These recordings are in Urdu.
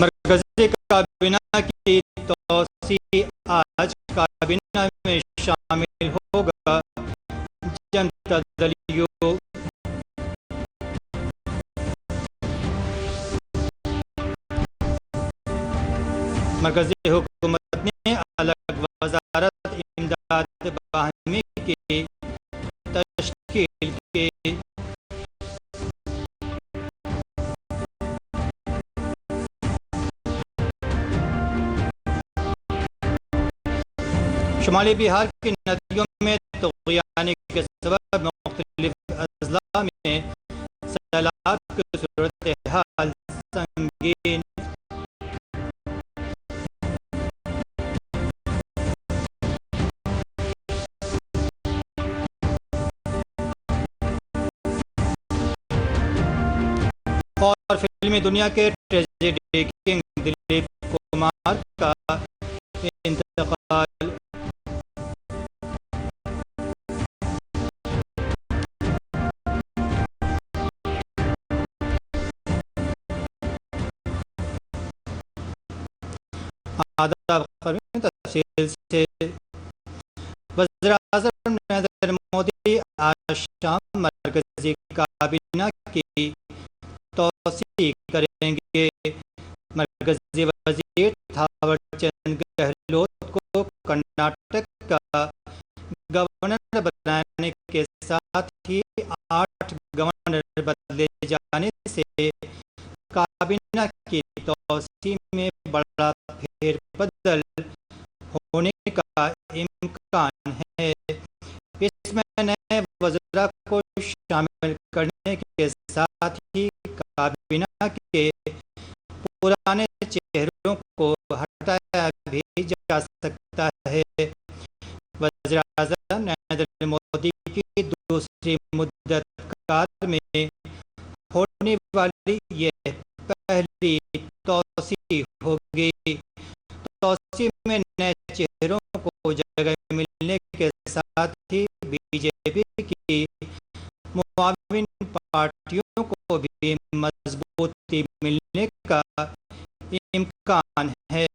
مرکزی کابینہ کی توسیع آج کابینہ میں شامل ہوگا جنتا دل یو مرکزی حکومت نے الگ وزارت امداد باہمی کی تشکیل کی شمالی بہار کی ندیوں میں طغیان کے سبب مختلف اضلاع میں سیلاب کی صورتحال سنگین اور فلمی دنیا کے ٹریجڈی کنگ دلیپ کمار کا انتقال آداب تفصیل سے وزیر اعظم نریندر مودی آج شام مرکزی کابینہ کی توسیع کریں گے۔ مرکزی وزیر تھاور چند گہلوت کو کرناٹک کا گورنر بنانے کے ساتھ ہی 8 گورنر بدلے جانے سے کابینہ کی توسیع میں بڑا پھیر بدل ہونے کا امکان ہے۔ اس میں نئے وزراء کو شامل کرنے کے ساتھ ہی کابینہ کے پرانے چہروں کو ہٹایا بھی جا سکتا ہے۔ وزیر اعظم نریندر مودی کی دوسری مدت کار میں ہونے والی یہ پہلی توسیع ہوگی۔ توسیع میں نئے چہروں کو جگہ ملنے کے ساتھ ہی بی جے پی کی معاون پارٹیوں کو بھی مضبوطی ملنے کا امکان ہے۔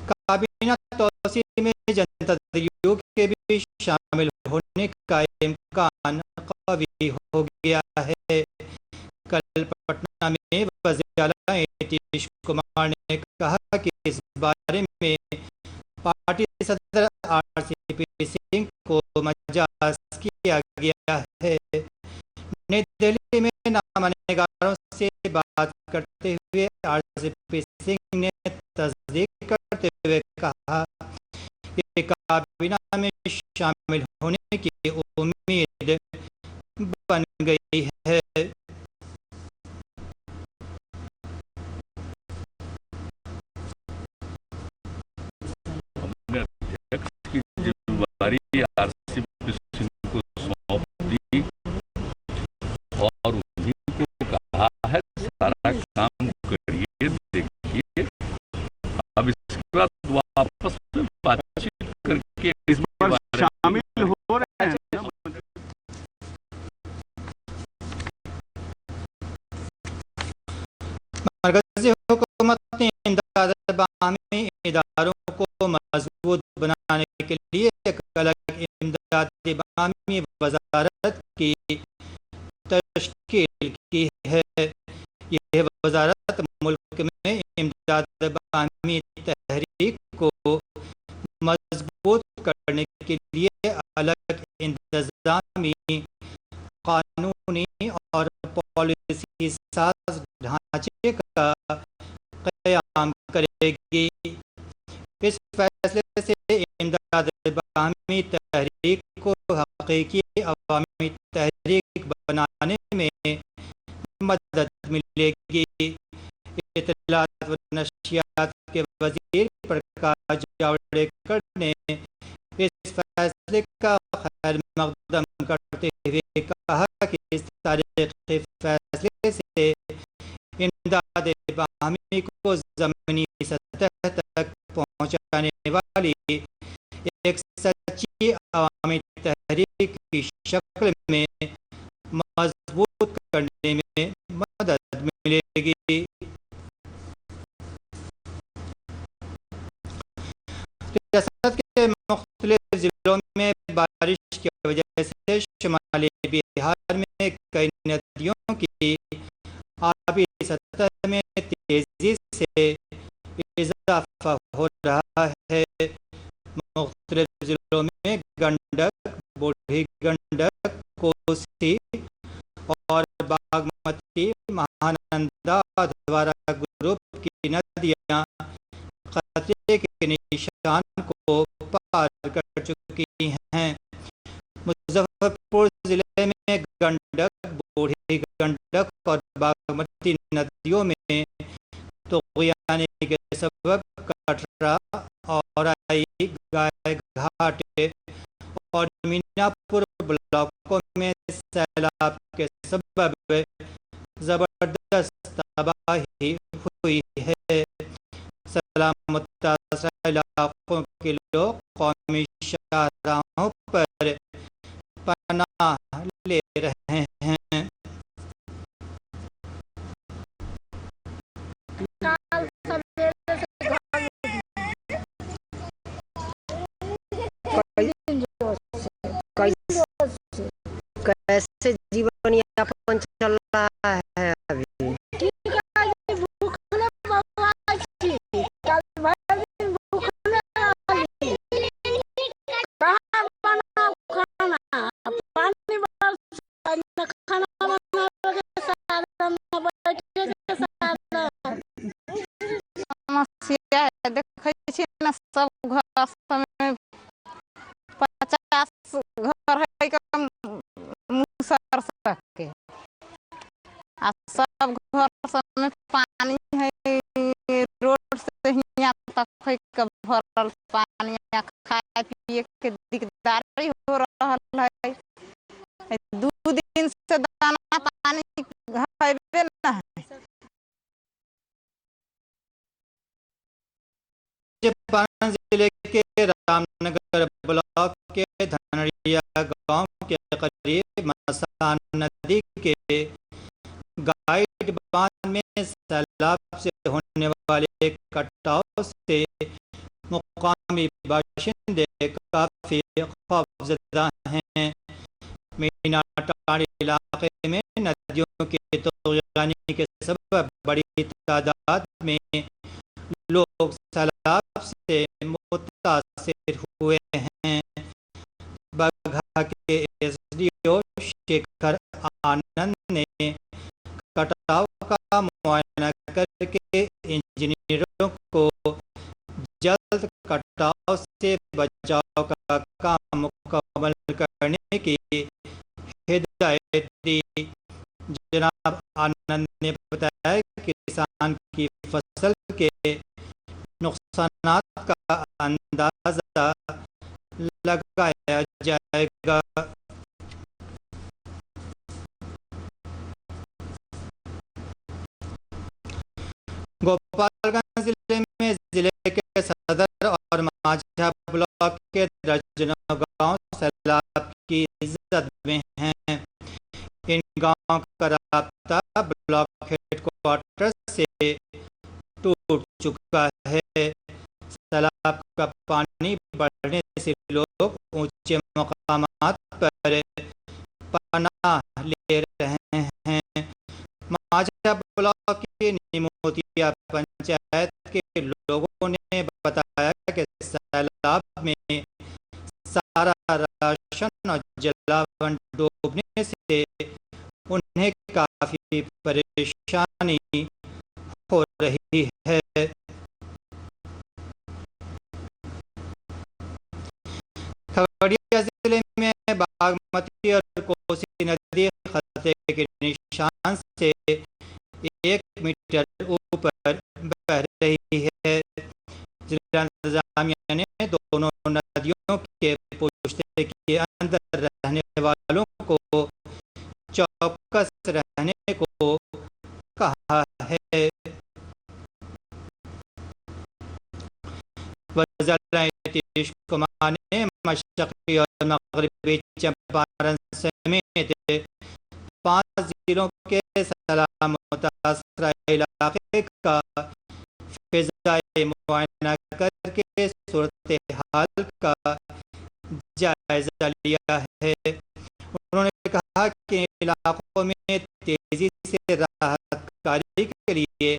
کابینہ توسیع میں جنتا دل یو کے بھی شامل ہونے کا امکان قوی ہو گیا ہے۔ کل پٹنہ میں وزیر اعلیٰ نتیش کمار نے کہا کہ اس بارے میں پارٹی صدر آر سی پی سنگھ کو مجاز کیا گیا ہے۔ نئی دہلی میں نامہ نگاروں سے بات کرتے ہوئے آر سی پی سنگھ نے تصدیق کرتے ہوئے کہا کہ کابینہ میں شامل ہونے کی امید بن گئی ہے۔ کی ذمہ داری آر سی پی سنگھ کو سونپ دی اور انہیں کو کہا ہے سارا کام کریے، دیکھیے اب اس کے بعد واپس میں بات چیت کر کے اس بار شامل ہو رہے ہیں۔ مرکزی حکومت نے امداد باہمی اداروں کو مضبوط بنانے کے لیے ایک الگ امداد باہمی وزارت کی تشکیل کی ہے۔ یہ وزارت ملک میں امداد باہمی تحریک کو مضبوط کرنے کے لیے الگ انتظامی، قانونی اور پالیسی ساز ڈھانچے کا قیام کرے گی۔ اس فیصلے سے امداد باہمی تحریک کو حقیقی عوامی تحریک بنانے میں مدد ملے گی۔ اطلاعات و نشریات کے وزیر پرکاش جاوڈیکر نے اس فیصلے کا خیر مقدم کرتے ہوئے کہا کہ اس تاریخی فیصلے سے امداد باہمی کو زمینی سطح تک پہنچانے والی ایک سچی عوامی تحریک کی شکل میں مضبوط کرنے میں مدد ملے گی۔ ریاست کے مختلف ضلعوں میں بارش کی وجہ سے شمالی بہار میں کئی ندیوں کی آبی سطح میں تیزی سے اضافہ ہو رہا ہے۔ مختلف ضلعوں میں گنڈک، بوڑھی گنڈک، کوسی اور باگمتی، مہانندا اور ادھوارا گروپ کی ندیاں خطرے کے نشان کو پار کر چکی ہیں۔ مظفر پور ضلع میں گنڈک، بوڑھی گنڈک اور باگمتی ندیوں میں طغیان کے سبب کٹرا، اورائی، گائے گھاٹ اور میناپور بلاکوں میں سیلاب کے سبب زبردست تباہی ہوئی ہے۔ سیلاب متاثرہ علاقوں کے لوگ قومی شاہراہوں پر پناہ لے رہے ہیں۔ کیسے جیون یاپن چل رہا ہے ابھی؟ سب گھر 50 گھر ہے کم مسر سکے سب گھر سب میں پانی ہے، روڈ سے یہاں تک بھرل پانی، کھائے پیے کے دقداری ہو رہا ہے۔ 2 دن سے دانا پانی ہے نہ ہے۔ ضلع کے رام نگر بلاک کے دھنڑیا گاؤں کے قریب مسان ندی کے گائیڈ باندھ میں سیلاب سے ہونے والے کٹاؤ سے مقامی باشندے کافی خوفزدہ ہیں۔ مینا ٹاڑی علاقے میں ندیوں کے طغیان کے سبب بڑی تعداد میں لوگ سیلاب سے متاثر ہوئے ہیں۔ بگہا کے ایس ڈی او شیکھر آنند نے کٹاؤ کا معائنہ کر کے انجینئروں کو جلد کٹاؤ سے بچاؤ کا کام مکمل کرنے کی ہدایت دی۔ جناب آنند نے بتایا کہ کسان کی فصل کے نقصانات کا اندازہ لگایا جائے گا۔ گوپال گنج ضلع میں ضلع کے صدر اور ماجھا بلاک کے درجنوں گاؤں سیلاب کی زد میں ہیں۔ ان گاؤں کا رابطہ بلاک ہیڈ کوارٹر سے ٹوٹ چکا ہے۔ سیلاب کا پانی بڑھنے سے لوگ اونچے مقامات پر پناہ لے رہے ہیں۔ ماجھا بلاک کی نیموتیا پنچایت کے لوگوں نے بتایا کہ سیلاب میں سارا راشن اور جلاون ڈوبنے سے انہیں کافی پریشانی ہو رہی ہے۔ کھگڑیا ضلع میں باگمتی اور کوسی ندی خطرے کے نشان سے 1 میٹر اوپر بہہ رہی ہے۔ ضلع انتظامیہ نے دونوں ندیوں کے پشتے کے اندر رہنے والوں کو چوکس رہنے کو کہا ہے۔ وزیر نتیش کمار نے مشرقی اور مغربی چمپارن سمیت 5 ضلعوں کے سیلاب متاثرہ علاقے کا فضائی معائنہ کر کے صورتحال کا جائزہ لیا ہے۔ انہوں نے کہا کہ علاقوں میں تیزی سے راحت کاری کے لیے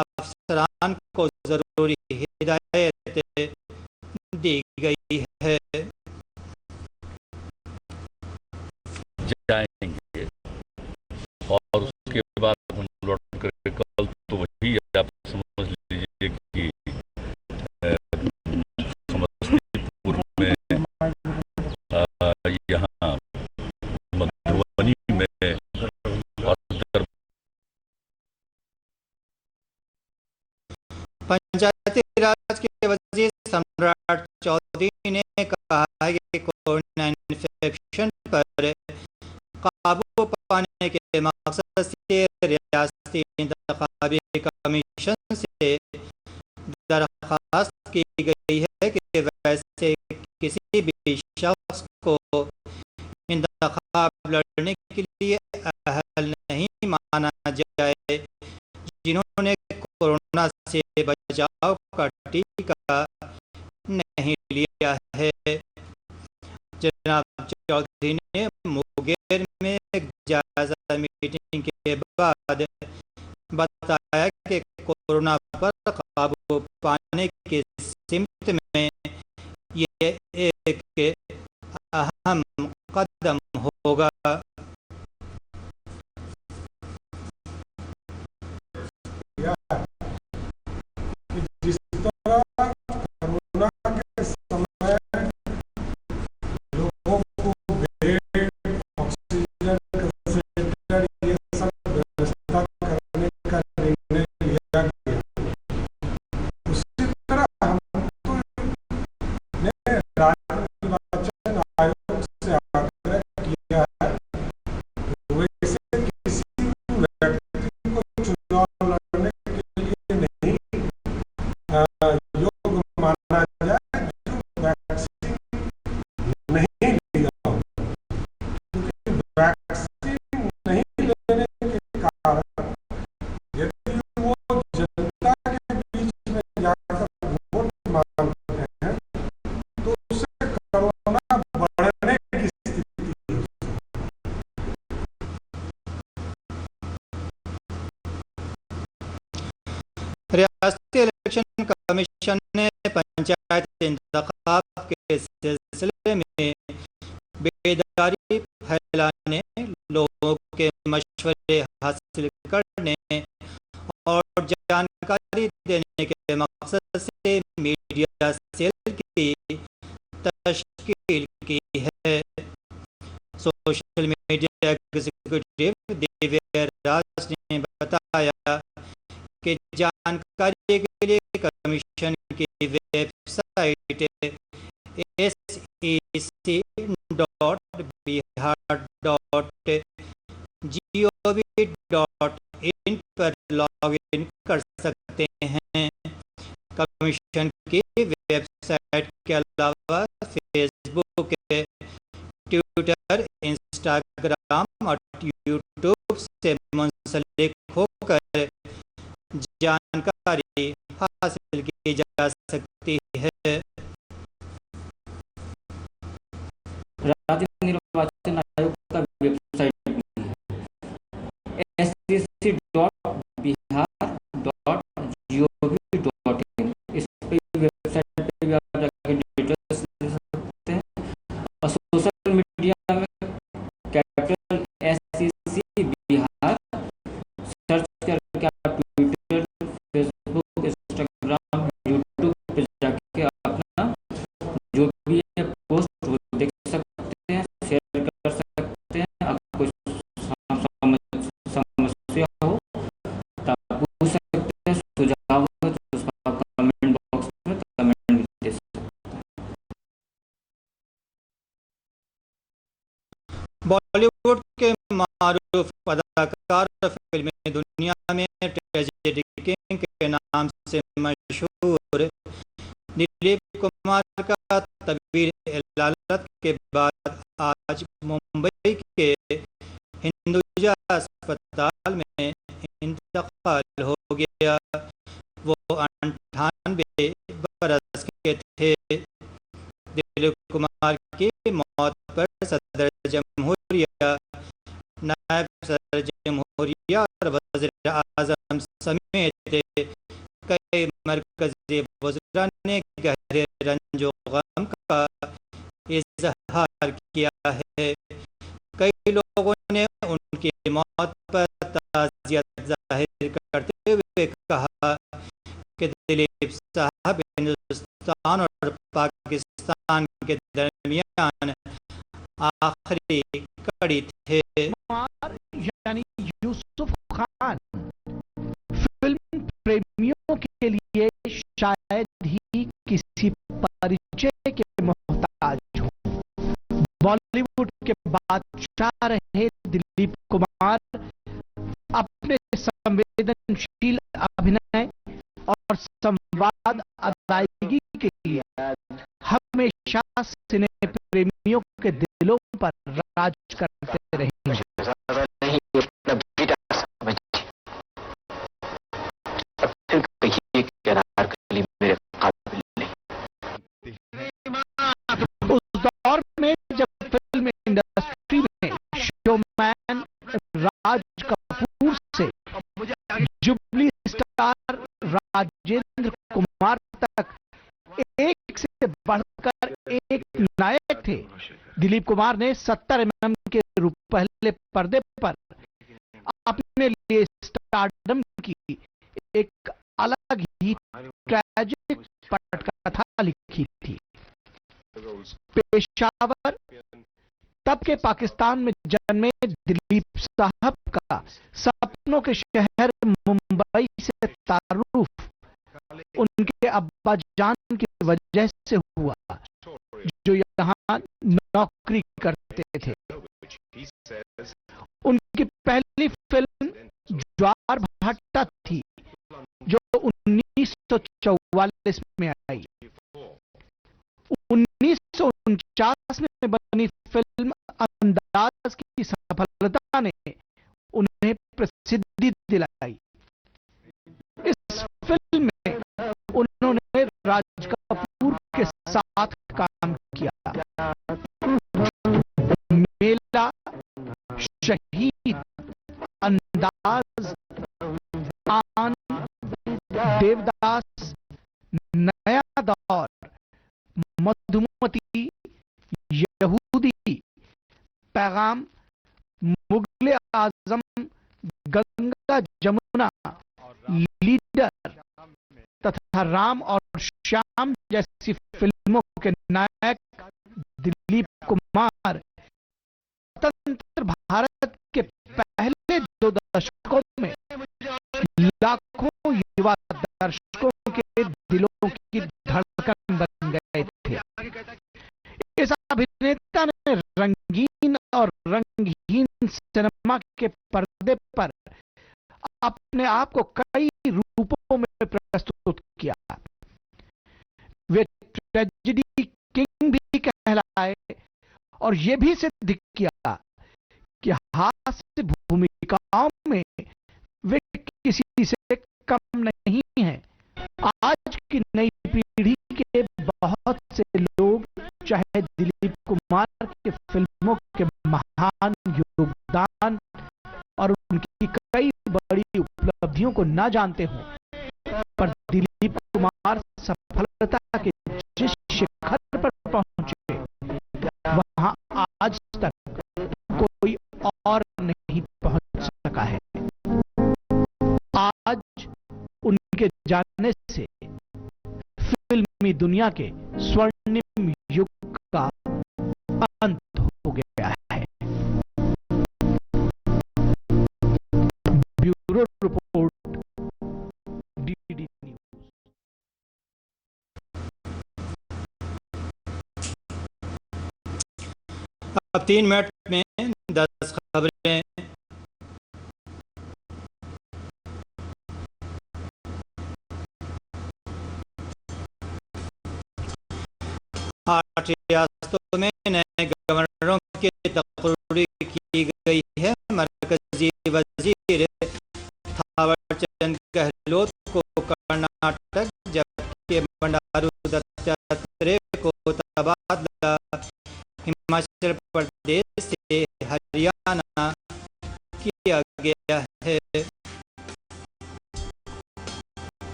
افسران کو ضروری ہدایت دی گئی ہے۔ جائیں گے اور اس کے بعد ہم لوٹ کر کل تو وہی آپ سمجھ لیجیے کہ سمستی پور میں یہاں مدھوبنی میں اور پنچایتی راج کے وزیر سمراٹ چودھری نے کہا ہے کہ کورونا انفیکشن پر قابو پانے کے مقصد سے ریاستی انتخابی کمیشن سے درخواست کی گئی ہے کہ ویسے کسی بھی شخص کو انتخاب لڑنے کے لیے اہل نہیں مانا جائے جنہوں نے کورونا سے بچاؤ کا ٹیکہ نہیں لیا ہے۔ جناب چودھری نے موگیر میں ایک جائزہ میٹنگ کے بعد بتایا کہ کورونا پر قابو پانے کی سمت میں یہ ایک اہم قدم ہوگا۔ جس طرح کورونا کے سمے لوگوں کو بیڈ، آکسیجن کنسنٹریٹر یہ سب ویوستھا کرنے کا نرنے لیا گیا، اسی طرح ہم نے راجیہ نرواچن آیوگ سے آگرہ کیا ہے کہ ویسے کسی ویکتی کو چناؤ لڑنے کے لیے نہیں یوگ مانا جائے جو ویکسین نہیں لیا ہو، کیونکہ ویکسین نہیں لینے کے کارن یدی وہ جنتا کے بیچ میں جا کر ووٹ مانگتے ہیں تو اسے کورونا بڑھنے کی استھتی ہے۔ ریاستی الیکشن کمیشن نے پنچایت انتخاب کے سلسلے میں بیداری پھیلانے، لوگوں کے مشورے حاصل کرنے اور جانکاری دینے کے مقصد سے میڈیا سیل کی تشکیل کی ہے۔ سوشل میڈیا ایگزیکٹو دیویر راج نے بتایا کہ جانکاری کے لیے کمیشن کی ویب سائٹ sec.bihar.gov.in پر لاگ ان کر سکتے ہیں۔ کمیشن کی ویب سائٹ کے علاوہ فیس بک، ٹویٹر، انسٹاگرام اور یوٹیوب سے منسلک ہو کر جانکاری حاصل کی جا سکتی ہے۔ راجیہ نرواچن آیوگ کا ویب سائٹ sec.bihar.gov.in، اس پہ ویب سائٹ پہ بھی آپ جا کے ڈیٹیلس دے سکتے ہیں۔ اور سوشل میڈیا میں کیپٹل SEC بہار سرچ کر کے آپ ٹویٹر، فیس بک، انسٹاگرام، یوٹیوب پہ جا کے اپنا جو بھی ہے پوسٹ وہ دیکھ سکتے ہیں، شیئر کر سکتے ہیں۔ اگر کوئی سمسیا ہو تو آپ پوچھ سکتے ہیں، سجھاؤ ہو تو اس کا کمنٹ باکس میں کمنٹ بھی دے سکتے ہیں۔ بالی ووڈ کے معروف اداکار فلمی دنیا میں ٹریجڈی کنگ کے نام سے مشہور دلیپ کمار کا طویل علالت کے بعد آج ممبئی کے ہندوجا اسپتال میں انتقال ہو گیا. وہ 98 برس کے تھے. دلیپ کمار کی موت پر صدر جمہوریہ، نائب صدر جمہوریہ اور وزیر اعظم سمیت کئی مرکزی وزراء نے گہرے رنج و غم کا اظہار کیا ہے. کئی لوگوں نے ان کی موت پر تعزیت ظاہر کرتے ہوئے کہا کہ دلیپ صاحب ہندوستان اور پاکستان کے درمیان آخری کڑی تھے. یعنی یوسف خان فلم پریمیوں کے لیے شاید ہی کسی پریچے کے محتاج ہوں. بالی ووڈ کے بادشاہ رہے دلیپ کمار اپنے سنویدنشیل ابھنے اور سمواد ادائیگی کے لیے ہمیشہ سنے پریمیوں کے دلوں پر راج کرتے رہے. اس دور میں جب فلم انڈسٹری میں شو مین راج کپور سے جبلی اسٹار راجندر کمار تک ایک سے بڑھ کر ایک نائک تھے، دلیپ کمار نے 70 mm کے پہلے پردے پر اپنے لیے اسٹارڈم کی ایک الگ ہی ٹریجک پٹکتھا لکھی تھی. پیشاور تب کے پاکستان میں جنمے دلیپ صاحب کا سپنوں کے شہر ممبئی سے تعارف ان کے ابا جان کی وجہ سے ہوا جو یہاں نوکری کرتے تھے. ان کی پہلی فلم جوار بھاٹا تھی جو 1944 میں آئی. 1949 میں بنی فلم انداز کی سفلتا نے انہیں پرسدھی دلائی. اس فلم میں انہوں نے راج کپور کے ساتھ کام کیا. میلہ، شہید، انداز، آن، دیوداس، نیا دور، مدھومتی، یہودی، پیغام، مغل اعظم، گنگا جمنا، لیڈر تتھا رام اور شیام جیسی فلموں کے نائک دلیپ کمار سوتنتر بھارت کے پہلے 2 دشکوں میں لاکھوں یوا درشکوں کے دلوں کی دھڑکن بن گئے تھے. اس ابھینیتا نے رنگین اور رنگہین سنیما کے پردے پر اپنے آپ کو کئی روپوں میں پرستت کیا. وہ ٹریجڈی کنگ بھی کہلائے اور یہ بھی سدھ کیا کہ ہاسیہ بھومکاؤں میں وہ کسی سے کم نہیں ہیں. آج کی نئی پیڑھی کے بہت سے لوگ چاہے دلیپ کمار کے فلموں کے مہان یوگدان اور ان کی کئی بڑی اپلبدھیوں کو نہ جانتے ہوں، پر دلیپ کمار سفلتا کے جس شکھر پر پہنچے وہاں آج تک کوئی اور نہیں پہنچ سکا ہے. آج ان کے جانے سے فلمی دنیا کے سورنم یگ کا انت ہو گیا ہے. Bureau report, DD news. اب 3 منٹ میں 10 خبریں. آٹھ ریاستوں میں نئے گورنروں کی تقرری کی گئی ہے. مرکزی وزیر تھاور چند گہلوت کو کرناٹک جبکہ بنڈارو دتاتریہ کو تبادلہ ہماچل پردیش سے ہریانہ کیا گیا ہے.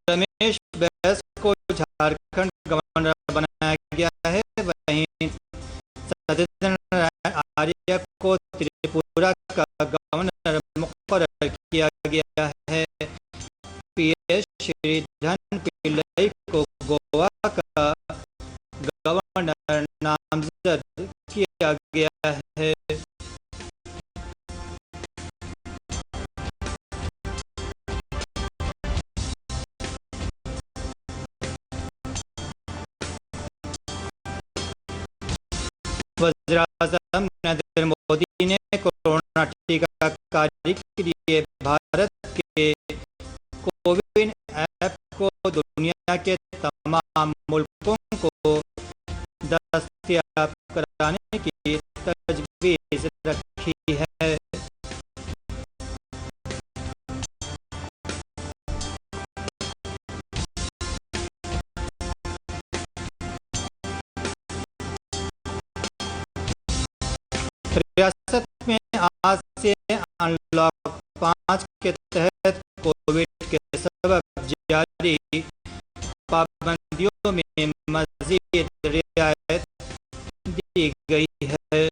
رمیش بیس کو جھارکھنڈ گورنر بنایا گیا ہے. وہیں ستیندر نارائن آریہ کو تریپورہ کا گورنر مقرر کیا گیا ہے. پی ایس شری دھن پلئی کو گوا کا گورنر نامزد کیا گیا ہے. وزیراعظم نریندر مودی نے کورونا ٹیکہ کاری کے لیے بھارت کے کوون ایپ کو دنیا کے تمام ملکوں کو دستیاب کرانے کی تجویز رکھی ہے. ریاست میں آج سے ان لاک 5 کے تحت کووڈ کے سبب جاری پابندیوں میں مزید رعایت دی گئی ہے.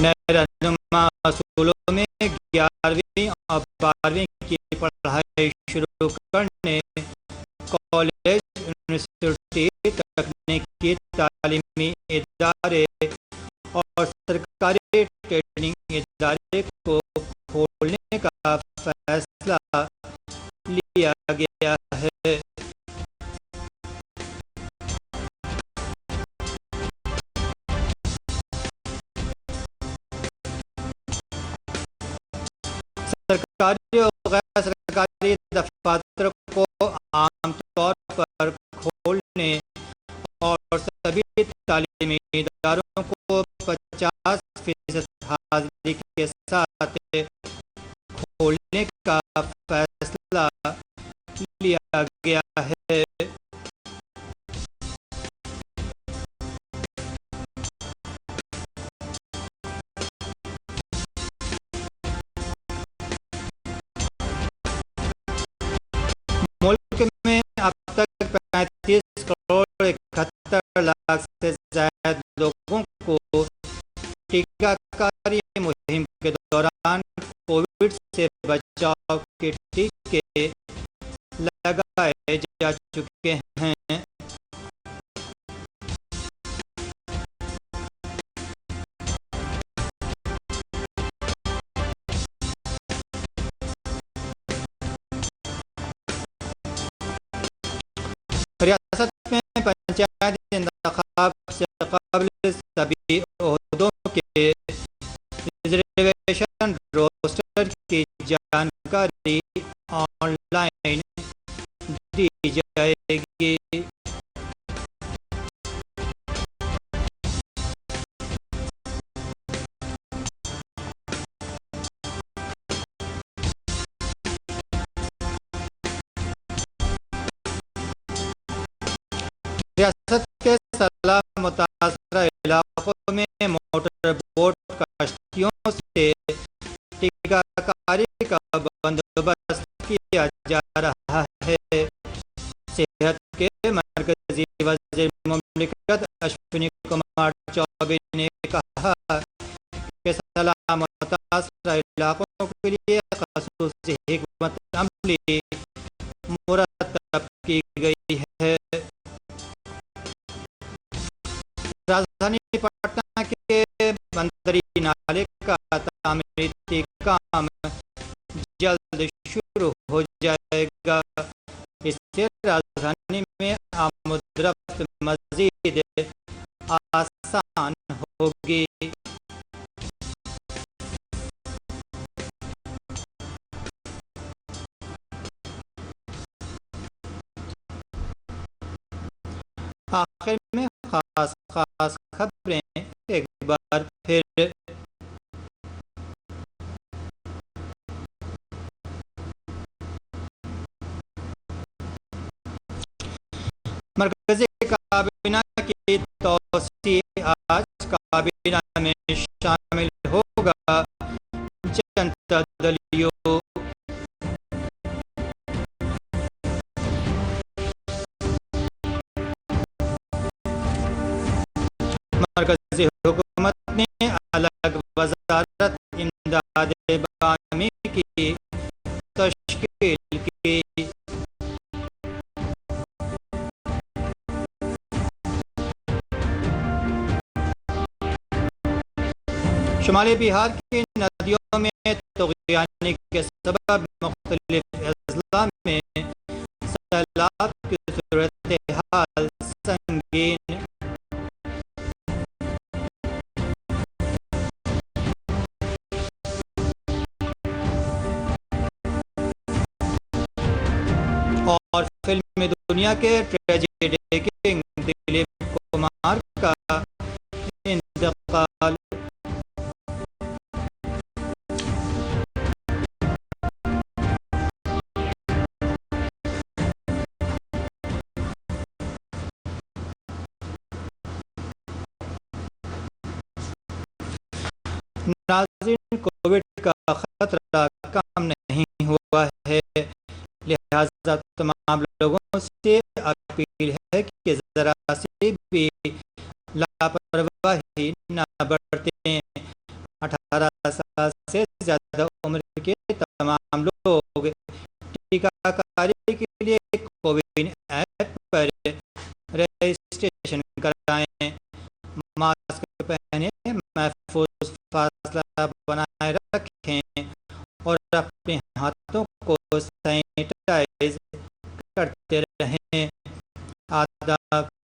نئے رہنما اصولوں میں 11ویں اور 12ویں کی پڑھائی شروع کرنے، کالج، یونیورسٹی، تکنیکی تعلیمی ادارے اور سرکاری ٹریننگ ادارے کو کھولنے کا فیصلہ لیا گیا ہے. سرکاری اور غیر سرکاری دفاتر کو عام طور پر کھولنے اور سبھی تعلیمی اداروں کو 50% حاضری کے ساتھ کھولنے کا فیصلہ لیا گیا ہے. ملک میں اب تک 35 کروڑ 71 لاکھ سے زائد لوگوں کو ٹیکہ کاری مہم کے دوران کووڈ سے بچاؤ کے ٹیکے لگائے جا چکے ہیں. ریاست میں پنچایتی انتخاب سے قبل سبھی عہدوں کے ریزرویشن روسٹر کی جانکاری آن لائن دی جائے گی. ریاست کے سیلاب متاثرہ علاقوں میں موٹر بوٹ کشتیوں سے ٹیکہ کاری کا بندوبست کیا جا رہا ہے. صحت کے مرکزی وزیر مملکت اشونی کمار چوبے نے کہا کہ سیلاب متاثرہ علاقوں کے لیے خصوصی حکمت عملی مرتب کی گئی ہے. راجدھانی پٹنہ کے بندری نالے کا تعمیراتی کام جلد شروع ہو جائے گا. اس سے راجدھانی میں آمد رفت مزید آسان ہوگی۔ آخر میں خاص خبریں ایک بار پھر۔ مرکزی کابینہ کی توسیع آج کابینہ میں شامل ہوگا۔ جنتا دل یو مرکزی حکومت نے الگ وزارت امداد باہمی کی تشکیل کی۔ شمالی بہار کی ندیوں میں طغیان کے سبب مختلف اضلاع میں سیلاب کی صورتحال سنگین۔ اور فلمی دنیا کے ٹریجڈی کنگ دلیپ کمار کا انتقال۔ ناظرین، کووڈ کا خطرہ کم نہیں ہوا ہے، لہذا تمام لوگوں سے اپیل ہے کہ ذرا سی بھی لاپرواہی نہ برتیں۔ 18 سال سے زیادہ عمر کے تمام لوگ ٹیکہ کاری کے لیے کووِن ایپ پر رجسٹریشن کرائیں۔ ماسک پہنیں، محفوظ فاصلہ بنائے رکھیں اور اپنے ہاتھوں کو سینیٹائز کرتے رہیں۔ آداب۔